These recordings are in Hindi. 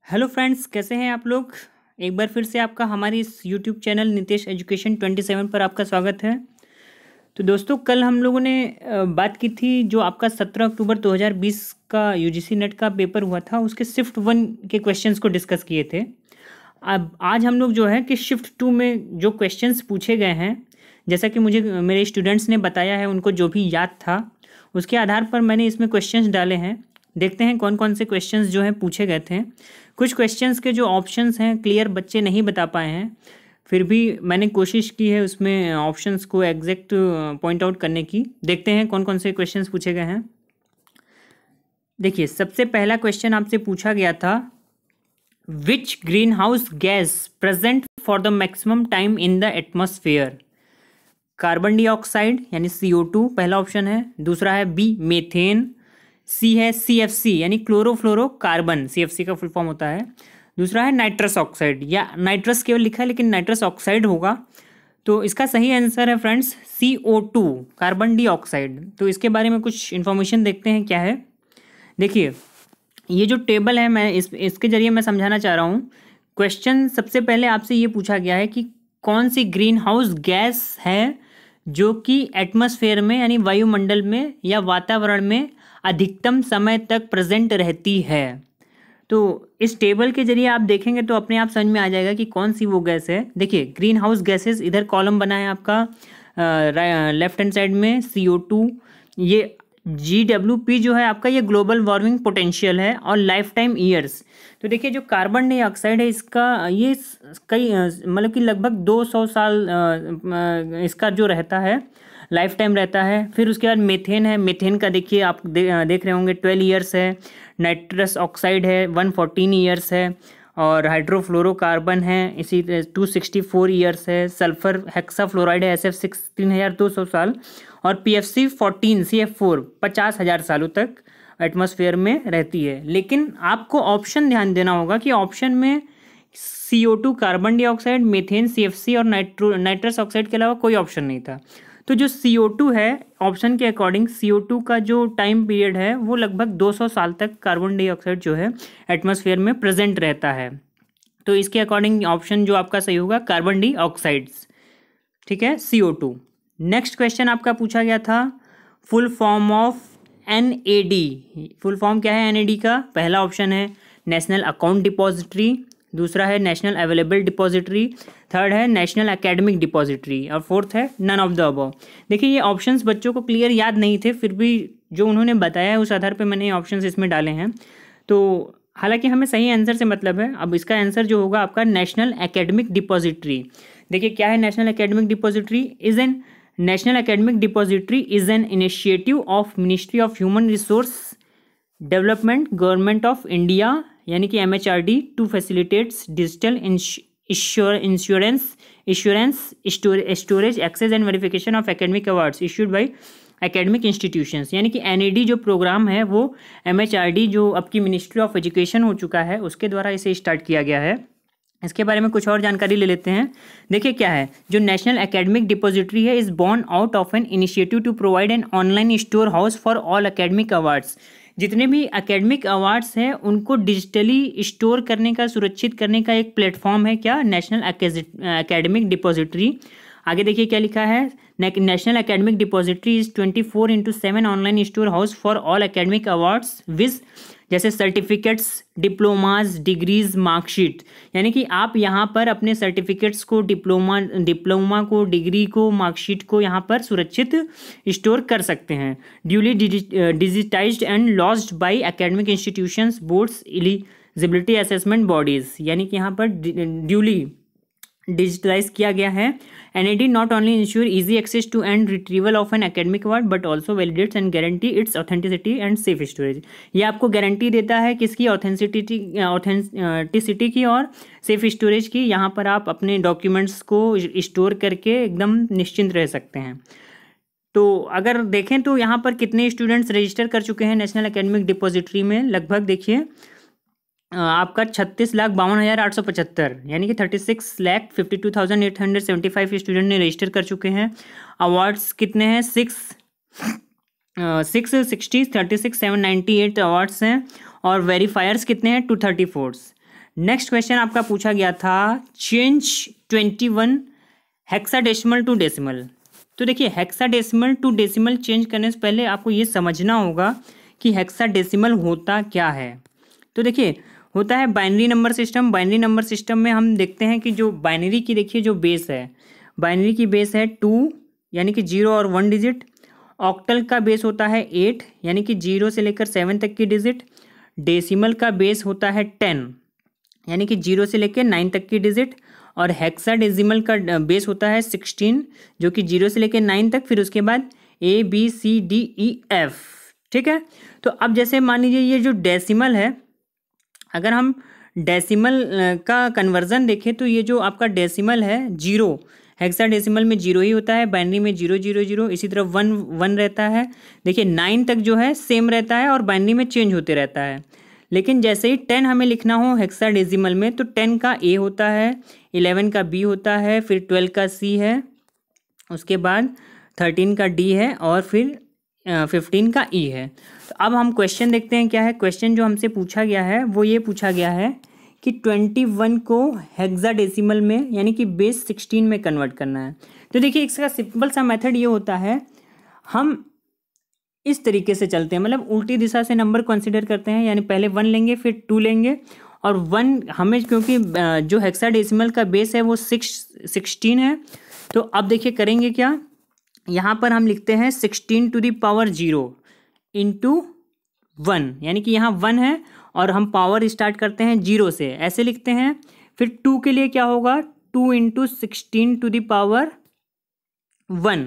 हेलो फ्रेंड्स, कैसे हैं आप लोग। एक बार फिर से आपका हमारी इस यूट्यूब चैनल नितेश एजुकेशन 27 पर आपका स्वागत है। तो दोस्तों, कल हम लोगों ने बात की थी जो आपका 17 अक्टूबर 2020 का यूजीसी नेट का पेपर हुआ था, उसके शिफ्ट 1 के क्वेश्चंस को डिस्कस किए थे। अब आज हम लोग जो है कि शिफ्ट 2 में जो क्वेश्चंस पूछे गए हैं, जैसा कि मुझे मेरे स्टूडेंट्स ने बताया है, उनको जो भी याद था उसके आधार पर मैंने इसमें क्वेश्चंस डाले हैं। देखते हैं कौन कौन से क्वेश्चंस जो हैं पूछे गए थे। कुछ क्वेश्चंस के जो ऑप्शंस हैं क्लियर बच्चे नहीं बता पाए हैं, फिर भी मैंने कोशिश की है उसमें ऑप्शंस को एग्जैक्ट पॉइंट आउट करने की। देखते हैं कौन कौन से क्वेश्चंस पूछे गए हैं। देखिए, सबसे पहला क्वेश्चन आपसे पूछा गया था, विच green house gas present for the maximum time in the atmosphere. Carbon dioxide यानी CO2 पहला ऑप्शन है। दूसरा है बी मेथेन। सी है CFC यानी क्लोरोफ्लोरोकार्बन, CFC का फुल फॉर्म होता है। दूसरा है नाइट्रस ऑक्साइड, या नाइट्रस केवल लिखा है लेकिन नाइट्रस ऑक्साइड होगा। तो इसका सही आंसर है फ्रेंड्स CO2, कार्बन डाइऑक्साइड। तो इसके बारे में कुछ इन्फॉर्मेशन देखते हैं क्या है। देखिए, ये जो टेबल है, मैं इसके जरिए मैं समझाना चाह रहा हूँ। क्वेश्चन सबसे पहले आपसे ये पूछा गया है कि कौन सी ग्रीन हाउस गैस है जो कि एटमॉस्फेयर में यानी वायुमंडल में या वातावरण में अधिकतम समय तक प्रेजेंट रहती है। तो इस टेबल के जरिए आप देखेंगे तो अपने आप समझ में आ जाएगा कि कौन सी वो गैस है। देखिए, ग्रीन हाउस गैसेस, इधर कॉलम बना है आपका लेफ्ट हैंड साइड में CO2, ये GWP जो है आपका, ये ग्लोबल वार्मिंग पोटेंशियल है, और लाइफ टाइम ईयर्स। तो देखिए, जो कार्बन डाइऑक्साइड है इसका ये कई मतलब कि लगभग 200 साल इसका जो रहता है लाइफ टाइम रहता है। फिर उसके बाद मेथेन है, मेथेन का देखिए आप देख रहे होंगे 12 ईयर्स है। नाइट्रस ऑक्साइड है 114 ईयर्स है। और हाइड्रोफ्लोरोकार्बन है इसी 264 ईयर्स है। सल्फर हेक्साफ्लोराइड है SF6 3200 साल। और PFC 14 CF4 50,000 सालों तक एटमॉस्फेयर में रहती है। लेकिन आपको ऑप्शन ध्यान देना होगा कि ऑप्शन में CO2 carbon dioxide, methane, CFC और नाइट्रस ऑक्साइड के अलावा कोई ऑप्शन नहीं था। तो जो CO2 है, ऑप्शन के अकॉर्डिंग CO2 का जो टाइम पीरियड है वो लगभग 200 साल तक कार्बन डाइऑक्साइड जो है एटमॉस्फेयर में प्रेजेंट रहता है। तो इसके अकॉर्डिंग ऑप्शन जो आपका सही होगा कार्बन डाइऑक्साइड्स, ठीक है, CO2। नेक्स्ट क्वेश्चन आपका पूछा गया था, full form of NAD। Full form क्या है NAD का? पहला ऑप्शन है नेशनल अकाउंट डिपॉजिटरी, दूसरा है नेशनल अवेलेबल डिपॉजिटरी, थर्ड है नेशनल एकेडमिक डिपॉजिटरी, और फोर्थ है नन ऑफ द अबव। देखिए, ये ऑप्शंस बच्चों को क्लियर याद नहीं थे, फिर भी जो उन्होंने बताया है उस आधार पे मैंने ऑप्शंस इसमें डाले हैं। तो हालांकि हमें सही आंसर से मतलब है। अब इसका आंसर जो होगा आपका नेशनल एकेडमिक डिपॉजिटरी। देखिए, क्या है national academic depository? National academic depository is an initiative of ministry of human resource development, government of India यानी कि MHRD, to facilitates digital insurance storage access and verification of academic awards issued by academic institutions. यानी कि NAD जो प्रोग्राम है वो MHRD, जो अब की मिनिस्ट्री ऑफ एजुकेशन हो चुका है, उसके द्वारा इसे स्टार्ट किया गया है। इसके बारे में कुछ और जानकारी ले लेते हैं। देखिए, क्या है, जो नेशनल एकेडमिक डिपॉजिटरी है is born out of an initiative to provide an online store house for all academic awards. जितने भी एकेडमिक अवार्ड्स हैं उनको डिजिटली स्टोर करने का, सुरक्षित करने का एक प्लेटफॉर्म है क्या? National academic depository. आगे देखिए क्या लिखा है, national academic depository is 24/7 online store house for all academic awards viz, जैसे सर्टिफिकेट्स, डिप्लोमाज, डिग्रीज, मार्कशीट। यानी कि आप यहाँ पर अपने सर्टिफिकेट्स को, डिप्लोमा को, डिग्री को, मार्कशीट को यहाँ पर सुरक्षित स्टोर कर सकते हैं। Duly digitized and lodged by academic institutions, boards, eligibility assessment bodies. यानी कि यहाँ पर ड्यूली डिजिटलाइज किया गया है। NAD not only ensure easy access to and retrieval of an academic award but also validates and guarantee its authenticity and safe storage। ये आपको गारंटी देता है किसकी? ऑथेंटिसिटी की और सेफ स्टोरेज की। यहाँ पर आप अपने डॉक्यूमेंट्स को स्टोर करके एकदम निश्चिंत रह सकते हैं। तो अगर देखें तो यहाँ पर कितने स्टूडेंट्स रजिस्टर कर चुके हैं नेशनल एकेडमिक डिपॉजिटरी में? लगभग देखिए आपका 36,52,875 यानी कि 36,52,875 स्टूडेंट ने रजिस्टर कर चुके हैं। अवार्ड्स कितने हैं? 660 36,798 अवार्ड्स हैं। और वेरीफायर्स कितने हैं? 234। नेक्स्ट क्वेश्चन आपका पूछा गया था चेंज 21 हेक्साडेसिमल टू डेसिमल। तो देखिए हेक्साडेसिमल टू डेसिमल चेंज करने से पहले आपको ये समझना होगा कि हेक्साडेसिमल होता क्या है। तो देखिए होता है binary number system. Binary number system में हम देखते हैं कि जो बाइनरी की देखिए जो बेस है, बाइनरी की बेस है 2 यानी कि 0 और 1 डिजिट। ऑक्टल का बेस होता है 8 यानी कि 0 से लेकर 7 तक की डिजिट। डेसिमल का बेस होता है 10 यानी कि 0 से लेकर 9 तक की डिजिट। और हेक्साडेसिमल का बेस होता है 16 जो कि 0 से लेकर 9 तक, फिर उसके बाद ABCDEF। ठीक है, तो अब जैसे मान लीजिए ये जो डेसिमल है, अगर हम डेसिमल का कन्वर्जन देखें तो ये जो आपका डेसिमल है 0, हेक्साडेसिमल में 0 ही होता है, बाइनरी में 0 0 0, इसी तरह 1 1 रहता है। देखिए 9 तक जो है सेम रहता है और बाइनरी में चेंज होते रहता है। लेकिन जैसे ही 10 हमें लिखना हो हेक्साडेसिमल में तो 10 का A होता है, 11 का B होता है, फिर 12 का C है, उसके बाद 13 का D है और फिर 15 का E है। तो अब हम क्वेश्चन देखते हैं क्या है। क्वेश्चन जो हमसे पूछा गया है वो ये पूछा गया है कि 21 को हेक्साडेसिमल में यानी कि बेस 16 में कन्वर्ट करना है। तो देखिए इसका सिंपल सा मेथड ये होता है, हम इस तरीके से चलते हैं, मतलब उल्टी दिशा से नंबर कंसीडर करते हैं, यानी पहले 1 लेंगे फिर 2 लेंगे और 1 हमें क्योंकि जो हेक्साडेसिमल का बेस है वो 16 है। तो अब देखिए करेंगे क्या, यहाँ पर हम लिखते हैं 16 टू द पावर 0 इंटू 1 यानी कि यहाँ 1 है और हम पावर स्टार्ट करते हैं 0 से, ऐसे लिखते हैं। फिर 2 के लिए क्या होगा, 2 इंटू 16 टू द पावर 1।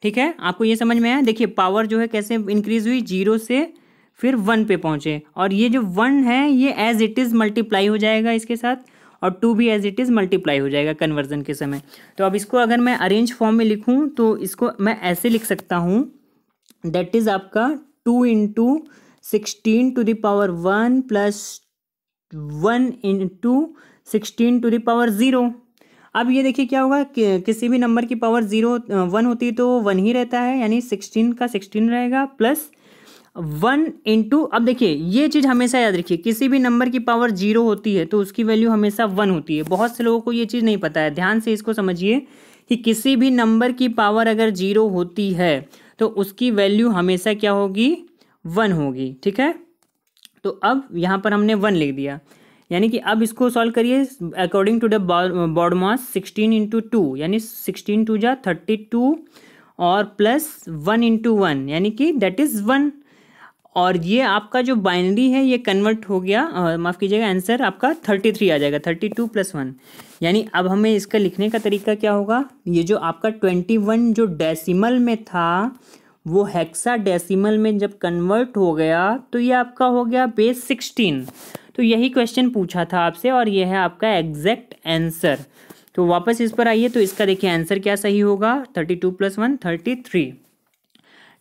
ठीक है, आपको ये समझ में आया। देखिए पावर जो है कैसे इंक्रीज हुई, 0 से फिर 1 पे पहुंचे और ये जो 1 है ये एज इट इज़ मल्टीप्लाई हो जाएगा इसके साथ और 2 भी एज इट इज़ मल्टीप्लाई हो जाएगा कन्वर्जन के समय। तो अब इसको अगर मैं अरेंज फॉर्म में लिखूं तो इसको मैं ऐसे लिख सकता हूं, दैट इज़ आपका 2 into 16 to the power 1 plus 1 into 16 to the power 0। अब ये देखिए क्या होगा कि किसी भी नंबर की पावर 1 होती है तो 1 ही रहता है, यानी 16 का 16 रहेगा प्लस 1 इंटू, अब देखिए ये चीज़ हमेशा याद रखिए, किसी भी नंबर की पावर 0 होती है तो उसकी वैल्यू हमेशा 1 होती है। बहुत से लोगों को ये चीज़ नहीं पता है, ध्यान से इसको समझिए कि किसी भी नंबर की पावर अगर 0 होती है तो उसकी वैल्यू हमेशा क्या होगी, 1 होगी। ठीक है, तो अब यहाँ पर हमने 1 लिख दिया, यानी कि अब इसको सॉल्व करिए according to the BODMAS 16 into 2 यानी 16 2 जा 32 और प्लस 1 इंटू 1 यानी कि दैट इज़ 1। और ये आपका जो बाइनरी है ये कन्वर्ट हो गया, माफ़ कीजिएगा, आंसर आपका 33 आ जाएगा, 32 प्लस 1। यानी अब हमें इसका लिखने का तरीका क्या होगा, ये जो आपका 21 जो डेसिमल में था वो हेक्साडेसिमल में जब कन्वर्ट हो गया तो ये आपका हो गया बेस 16। तो यही क्वेश्चन पूछा था आपसे और ये है आपका एग्जैक्ट आंसर। तो वापस इस पर आइए, तो इसका देखिए आंसर क्या सही होगा, 32 प्लस 1 33।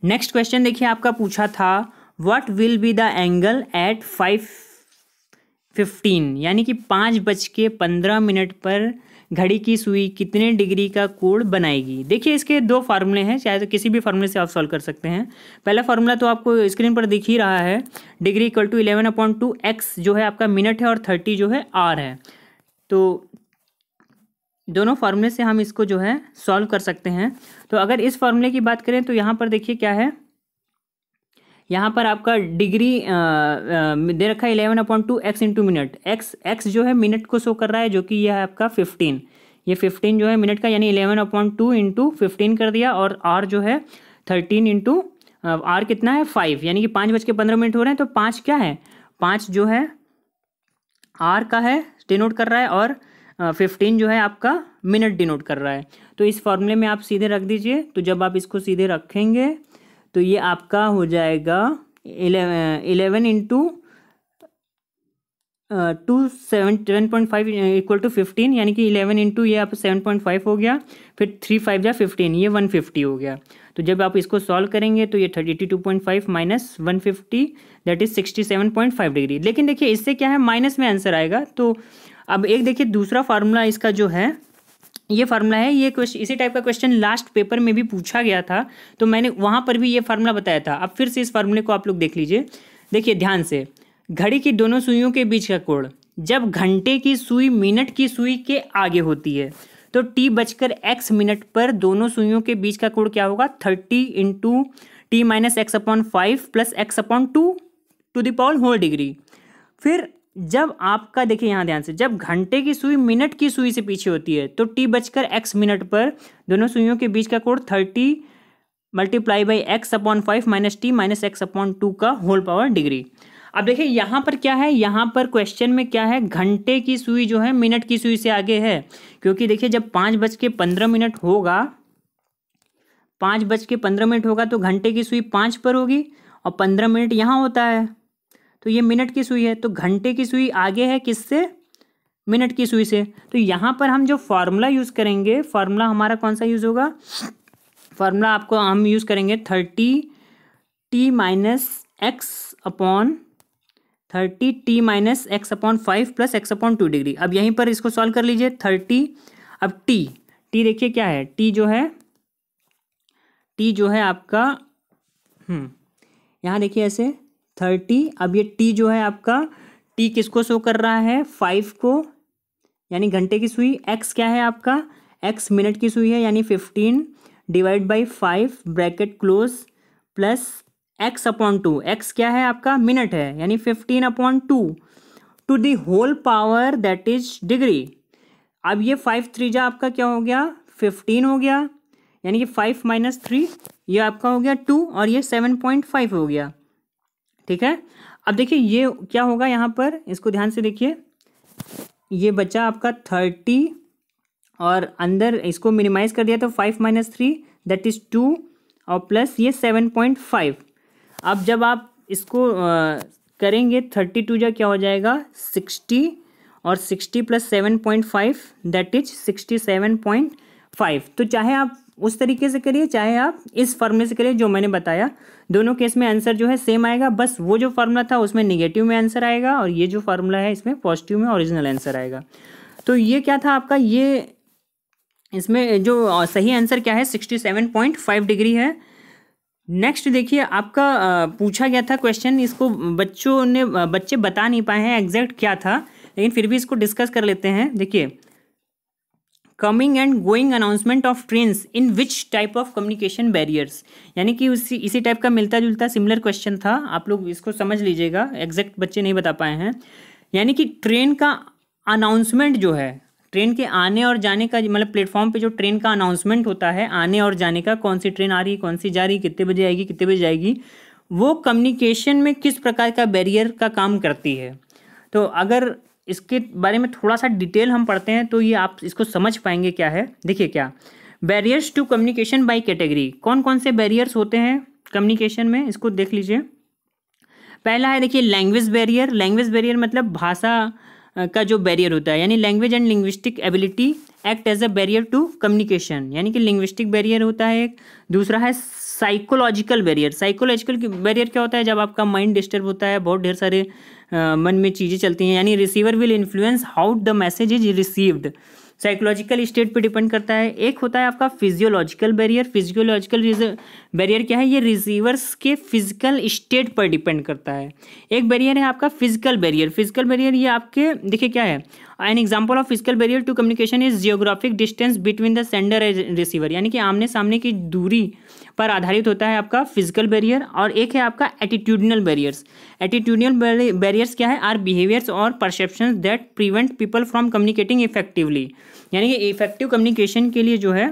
नेक्स्ट क्वेश्चन देखिए आपका पूछा था what will be the angle at 5:15 यानी कि 5:15 पर घड़ी की सुई कितने डिग्री का कोण बनाएगी। देखिए इसके 2 फार्मूले हैं, चाहे तो किसी भी फार्मूले से आप सॉल्व कर सकते हैं। पहला फार्मूला तो आपको स्क्रीन पर दिख ही रहा है, डिग्री इक्वल टू 11/2 x जो है आपका मिनट है और 30 जो है आर है। तो दोनों फार्मूले से हम इसको जो है सॉल्व कर सकते हैं। तो अगर इस फार्मूले की बात करें तो यहाँ पर देखिए क्या है, यहाँ पर आपका डिग्री दे रखा है 11/2 x इंटू मिनट। x जो है मिनट को शो कर रहा है जो कि यह है आपका 15, ये 15 जो है मिनट का, यानी 11/2 इंटू 15 कर दिया और r जो है 13 इंटू r कितना है 5, यानी कि 5:15 हो रहे हैं। तो 5 क्या है, 5 जो है r का है डिनोट कर रहा है और 15 जो है आपका मिनट डिनोट कर रहा है। तो इस फॉर्मूले में आप सीधे रख दीजिए। तो जब आप इसको सीधे रखेंगे तो ये आपका हो जाएगा 11 इंटू 7.5 इक्वल टू 15, यानी कि 11 इंटू ये आप 7.5 हो गया, फिर 3 5 जा 15, ये 150 हो गया। तो जब आप इसको सॉल्व करेंगे तो ये 32.5 माइनस 150 दैट इज 67.5 डिग्री। लेकिन देखिए इससे क्या है, माइनस में आंसर आएगा। तो अब एक देखिए दूसरा फार्मूला इसका जो है, ये फार्मूला है, ये इसी टाइप का क्वेश्चन लास्ट पेपर में भी पूछा गया था, तो मैंने वहाँ पर भी ये फार्मूला बताया था। अब फिर से इस फार्मूले को आप लोग देख लीजिए, देखिए ध्यान से, घड़ी की दोनों सुइयों के बीच का कोण जब घंटे की सुई मिनट की सुई के आगे होती है। तो टी बजकर x मिनट पर दोनों सुइयों के बीच का कोण क्या होगा? 30 into T minus X upon 5 plus X upon 2 to the power whole degree. फिर जब आपका देखिए यहाँ ध्यान से, जब घंटे की सुई मिनट की सुई से पीछे होती है तो टी बजकर x मिनट पर दोनों सुइयों के बीच का कोण 30 multiply by x upon 5 minus T minus X upon 2 का होल पावर डिग्री। अब देखिए यहाँ पर क्या है, यहाँ पर क्वेश्चन में क्या है, घंटे की सुई जो है मिनट की सुई से आगे है, क्योंकि देखिए जब 5:15 होगा, 5:15 होगा तो घंटे की सुई 5 पर होगी और 15 मिनट यहाँ होता है, तो ये मिनट की सुई है, तो घंटे की सुई आगे है किससे? मिनट की सुई से। तो यहाँ पर हम जो फार्मूला यूज़ करेंगे, फार्मूला हमारा कौन सा यूज़ होगा? फार्मूला आपको हम यूज़ करेंगे 30 T minus X upon 30 T minus X upon 5 plus X upon 2 degree. अब यहीं पर इसको सॉल्व कर लीजिए 30। अब टी देखिए क्या है, टी जो है आपका यहाँ देखिए ऐसे 30। अब ये टी जो है आपका, टी किसको शो कर रहा है? 5 को, यानी घंटे की सुई। एक्स क्या है आपका? एक्स मिनट की सुई है, यानी 15 divide by 5 bracket close plus X upon 2। X क्या है आपका? मिनट है, यानी 15 upon 2 to the whole power that is degree. अब ये 5 3 जा आपका क्या हो गया? 15 हो गया, यानी कि 5 माइनस 3 ये आपका हो गया 2 और ये 7.5 हो गया। ठीक है, अब देखिए ये क्या होगा यहाँ पर, इसको ध्यान से देखिए, ये बचा आपका 30 और अंदर इसको मिनिमाइज कर दिया तो 5 माइनस 3 दैट इज 2 और प्लस ये 7.5। अब जब आप इसको करेंगे 32 जा क्या हो जाएगा? 60 और 60 प्लस 7.5 दैट इज 67.5। तो चाहे आप उस तरीके से करिए, चाहे आप इस फॉर्मूले से करिए जो मैंने बताया, दोनों केस में आंसर जो है सेम आएगा, बस वो जो फार्मूला था उसमें निगेटिव में आंसर आएगा और ये जो फार्मूला है इसमें पॉजिटिव में ओरिजिनल आंसर आएगा। तो ये क्या था आपका, ये इसमें जो सही आंसर क्या है 67.5 डिग्री है। नेक्स्ट देखिए आपका पूछा गया था क्वेश्चन, इसको बच्चे बता नहीं पाए हैं एग्जैक्ट क्या था, लेकिन फिर भी इसको डिस्कस कर लेते हैं। देखिए, coming and going announcement of trains in which type of communication barriers, यानी कि इसी टाइप का मिलता जुलता सिमिलर क्वेश्चन था, आप लोग इसको समझ लीजिएगा, एग्जैक्ट बच्चे नहीं बता पाए हैं। यानी कि ट्रेन का अनाउंसमेंट जो है, ट्रेन के आने और जाने का, मतलब प्लेटफॉर्म पे जो ट्रेन का अनाउंसमेंट होता है आने और जाने का, कौन सी ट्रेन आ रही है, कौन सी जा रही, कितने बजे आएगी, कितने बजे जाएगी, वो कम्युनिकेशन में किस प्रकार का बैरियर का काम करती है। तो अगर इसके बारे में थोड़ा सा डिटेल हम पढ़ते हैं तो ये आप इसको समझ पाएंगे क्या है। देखिए क्या, barriers to communication by category, कौन कौन से बैरियर्स होते हैं कम्युनिकेशन में, इसको देख लीजिए। पहला है देखिए लैंग्वेज बैरियर। लैंग्वेज बैरियर मतलब भाषा का जो बैरियर होता है, यानी language and linguistic ability act as a barrier to communication, यानी कि लिंग्विस्टिक बैरियर होता है एक। दूसरा है साइकोलॉजिकल बैरियर। साइकोलॉजिकल बैरियर क्या होता है, जब आपका माइंड डिस्टर्ब होता है, बहुत ढेर सारे मन में चीज़ें चलती हैं, यानी receiver will influence how the message is received, psychological state पे डिपेंड करता है। एक होता है आपका फिजियोलॉजिकल बैरियर। फिजियोलॉजिकल बैरियर क्या है, ये रिसीवर्स के फिजिकल स्टेट पर डिपेंड करता है। एक बैरियर है आपका फिजिकल बैरियर। फिजिकल बैरियर ये आपके देखिए क्या है, an example of physical barrier to communication is geographic distance between the sender and receiver, यानी कि आमने सामने की दूरी पर आधारित होता है आपका फिजिकल बैरियर। और एक है आपका एटीट्यूडनल बैरियर्स। एटीट्यूडनल बैरियर्स क्या है, आर बिहेवियर्स और perceptions that prevent people from communicating effectively, यानी कि इफेक्टिव कम्युनिकेशन के लिए जो है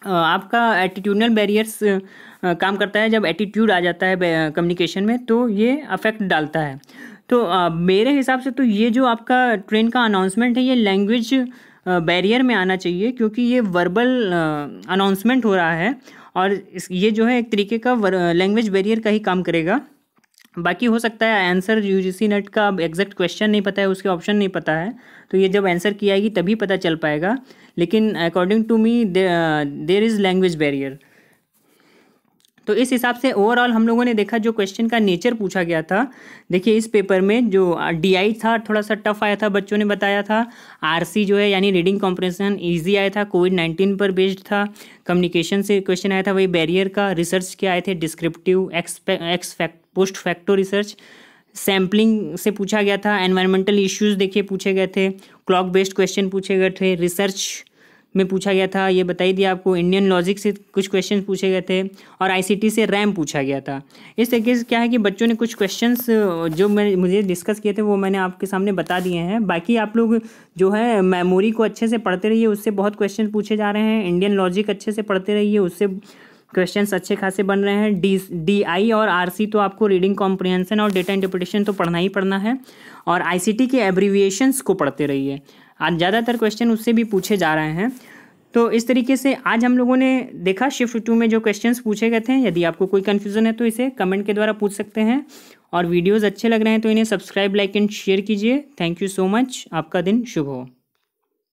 आपका एटीट्यूडनल बैरियर्स काम करता है। जब एटीट्यूड आ जाता है कम्युनिकेशन में तो ये अफेक्ट डालता है। तो मेरे हिसाब से तो ये जो आपका ट्रेन का अनाउंसमेंट है ये लैंग्वेज बैरियर में आना चाहिए, क्योंकि ये वर्बल अनाउंसमेंट हो रहा है और ये जो है एक तरीके का लैंग्वेज बैरियर का ही काम करेगा। बाकी हो सकता है आंसर यूजीसी नेट का एग्जैक्ट क्वेश्चन नहीं पता है, उसके ऑप्शन नहीं पता है, तो ये जब आंसर की आएगी तभी पता चल पाएगा, लेकिन according to me there is language barrier. तो इस हिसाब से ओवरऑल हम लोगों ने देखा जो क्वेश्चन का नेचर पूछा गया था। देखिए इस पेपर में जो डीआई था थोड़ा सा टफ आया था, बच्चों ने बताया था। आरसी जो है यानी रीडिंग कॉम्प्रिहेंशन इजी आया था, कोविड-19 पर बेस्ड था। कम्युनिकेशन से क्वेश्चन आया था वही बैरियर का। रिसर्च के आए थे descriptive, post facto research, sampling से पूछा गया था, एनवायरमेंटल इश्यूज़ देखिए पूछे गए थे, क्लॉक बेस्ड क्वेश्चन पूछे गए थे, रिसर्च में पूछा गया था, ये बता ही दिया आपको, इंडियन लॉजिक से कुछ क्वेश्चन पूछे गए थे और आईसीटी से रैम पूछा गया था। इस तरीके से क्या है कि बच्चों ने कुछ क्वेश्चंस जो मुझे डिस्कस किए थे वो मैंने आपके सामने बता दिए हैं। बाकी आप लोग जो है मेमोरी को अच्छे से पढ़ते रहिए, उससे बहुत क्वेश्चन पूछे जा रहे हैं। इंडियन लॉजिक अच्छे से पढ़ते रहिए, उससे क्वेश्चंस अच्छे खासे बन रहे हैं। DI और RC तो आपको रीडिंग कॉम्प्रिहेंशन और डेटा इंटरप्रिटेशन तो पढ़ना ही पढ़ना है, और ICT के एब्रीविएशंस को पढ़ते रहिए। आज ज़्यादातर क्वेश्चन उससे भी पूछे जा रहे हैं। तो इस तरीके से आज हम लोगों ने देखा शिफ्ट 2 में जो क्वेश्चंस पूछे गए थे। यदि आपको कोई कन्फ्यूज़न है तो इसे कमेंट के द्वारा पूछ सकते हैं, और वीडियोज़ अच्छे लग रहे हैं तो इन्हें सब्सक्राइब, लाइक एंड शेयर कीजिए। Thank you so much. आपका दिन शुभ हो।